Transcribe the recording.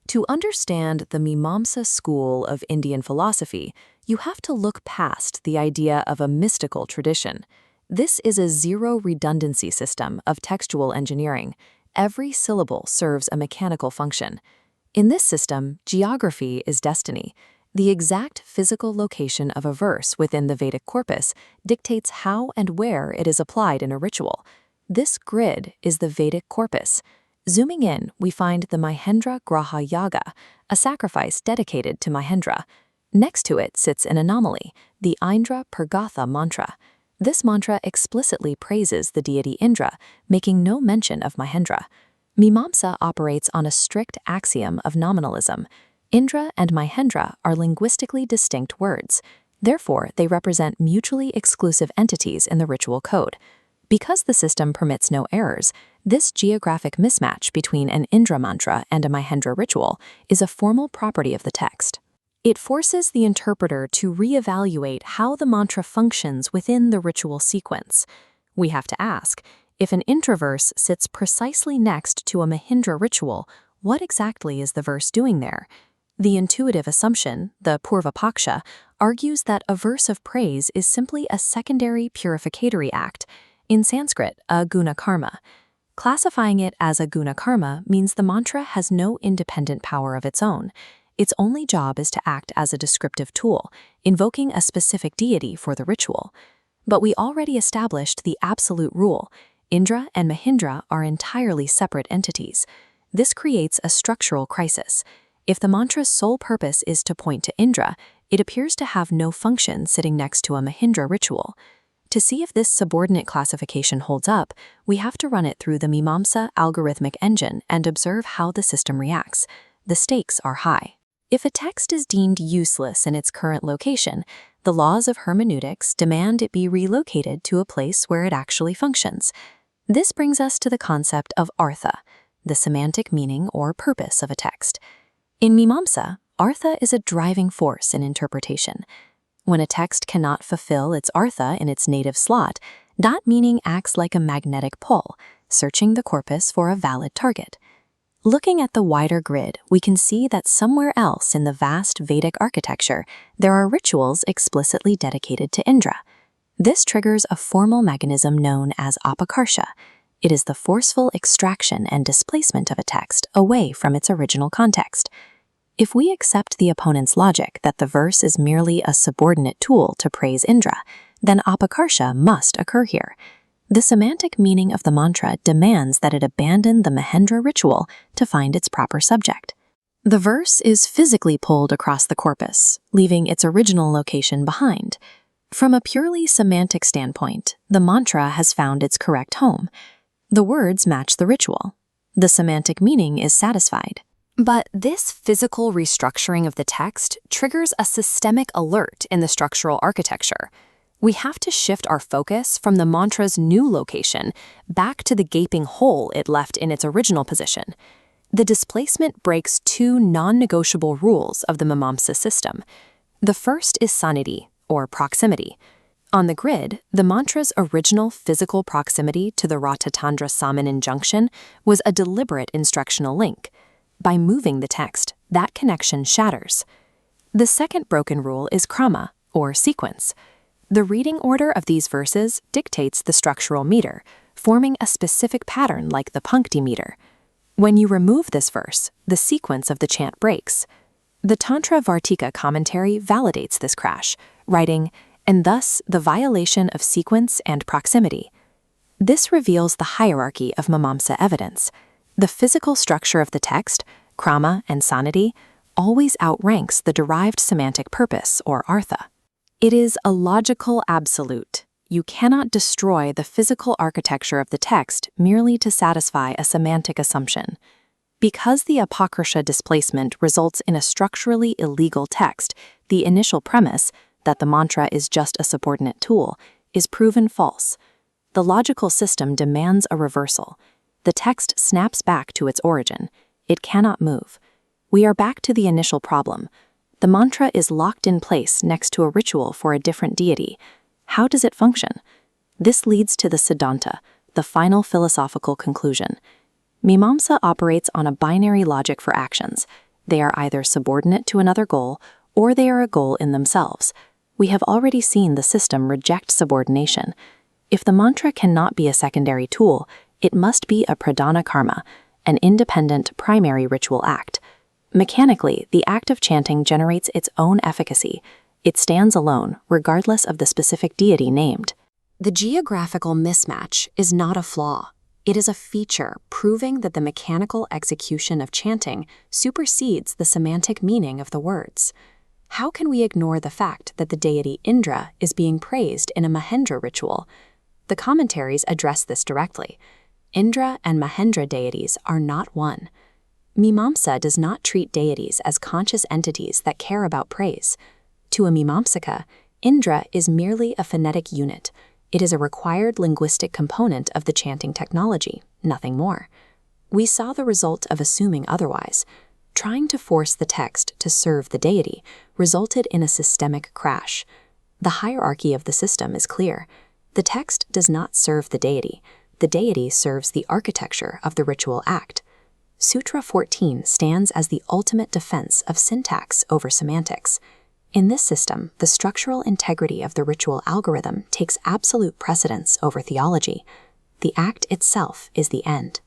To understand the Mimamsa school of Indian philosophy, you have to look past the idea of a mystical tradition. This is a zero-redundancy system of textual engineering. Every syllable serves a mechanical function. In this system, geography is destiny. The exact physical location of a verse within the Vedic corpus dictates how and where it is applied in a ritual. This grid is the Vedic corpus. Zooming in, we find the Mahendra Graha Yaga, a sacrifice dedicated to Mahendra. Next to it sits an anomaly, the Indra Purgatha mantra. This mantra explicitly praises the deity Indra, making no mention of Mahendra. Mimamsa operates on a strict axiom of nominalism. Indra and Mahendra are linguistically distinct words. Therefore, they represent mutually exclusive entities in the ritual code. Because the system permits no errors, this geographic mismatch between an Indra mantra and a Mahendra ritual is a formal property of the text. It forces the interpreter to reevaluate how the mantra functions within the ritual sequence. We have to ask, if an intraverse sits precisely next to a Mahendra ritual, what exactly is the verse doing there? The intuitive assumption, the Purva-paksha, argues that a verse of praise is simply a secondary purificatory act, in Sanskrit, a guna karma. Classifying it as a guna karma means the mantra has no independent power of its own. Its only job is to act as a descriptive tool, invoking a specific deity for the ritual. But we already established the absolute rule. Indra and Mahendra are entirely separate entities. This creates a structural crisis. If the mantra's sole purpose is to point to Indra, it appears to have no function sitting next to a Mahendra ritual. To see if this subordinate classification holds up, we have to run it through the Mimamsa algorithmic engine and observe how the system reacts. The stakes are high. If a text is deemed useless in its current location, the laws of hermeneutics demand it be relocated to a place where it actually functions. This brings us to the concept of artha, the semantic meaning or purpose of a text. In Mimamsa, artha is a driving force in interpretation. When a text cannot fulfill its artha in its native slot, that meaning acts like a magnetic pull, searching the corpus for a valid target. Looking at the wider grid, we can see that somewhere else in the vast Vedic architecture, there are rituals explicitly dedicated to Indra. This triggers a formal mechanism known as apakarsha. It is the forceful extraction and displacement of a text away from its original context. If we accept the opponent's logic that the verse is merely a subordinate tool to praise Indra, then apakarsha must occur here. The semantic meaning of the mantra demands that it abandon the Mahendra ritual to find its proper subject. The verse is physically pulled across the corpus, leaving its original location behind. From a purely semantic standpoint, the mantra has found its correct home. The words match the ritual. The semantic meaning is satisfied. But this physical restructuring of the text triggers a systemic alert in the structural architecture. We have to shift our focus from the mantra's new location back to the gaping hole it left in its original position. The displacement breaks two non-negotiable rules of the Mimamsa system. The first is sannidhi, or proximity. On the grid, the mantra's original physical proximity to the Ratatandra Samanin junction was a deliberate instructional link. By moving the text, that connection shatters. The second broken rule is krama, or sequence. The reading order of these verses dictates the structural meter, forming a specific pattern like the Pankti meter. When you remove this verse, the sequence of the chant breaks. The Tantra Vartika commentary validates this crash, writing, "And thus the violation of sequence and proximity." This reveals the hierarchy of Mimamsa evidence. The physical structure of the text, krama and sannidhi, always outranks the derived semantic purpose, or artha. It is a logical absolute. You cannot destroy the physical architecture of the text merely to satisfy a semantic assumption. Because the apakarsha displacement results in a structurally illegal text, the initial premise, that the mantra is just a subordinate tool, is proven false. The logical system demands a reversal. The text snaps back to its origin. It cannot move. We are back to the initial problem. The mantra is locked in place next to a ritual for a different deity. How does it function? This leads to the Siddhanta, the final philosophical conclusion. Mimamsa operates on a binary logic for actions. They are either subordinate to another goal, or they are a goal in themselves. We have already seen the system reject subordination. If the mantra cannot be a secondary tool, it must be a pradhana karma, an independent primary ritual act. Mechanically, the act of chanting generates its own efficacy. It stands alone, regardless of the specific deity named. The geographical mismatch is not a flaw. It is a feature proving that the mechanical execution of chanting supersedes the semantic meaning of the words. How can we ignore the fact that the deity Indra is being praised in a Mahendra ritual? The commentaries address this directly. Indra and Mahendra deities are not one. Mimamsa does not treat deities as conscious entities that care about praise. To a Mimamsaka, Indra is merely a phonetic unit. It is a required linguistic component of the chanting technology, nothing more. We saw the result of assuming otherwise. Trying to force the text to serve the deity resulted in a systemic crash. The hierarchy of the system is clear. The text does not serve the deity. The deity serves the architecture of the ritual act. Sutra 14 stands as the ultimate defense of syntax over semantics. In this system, the structural integrity of the ritual algorithm takes absolute precedence over theology. The act itself is the end.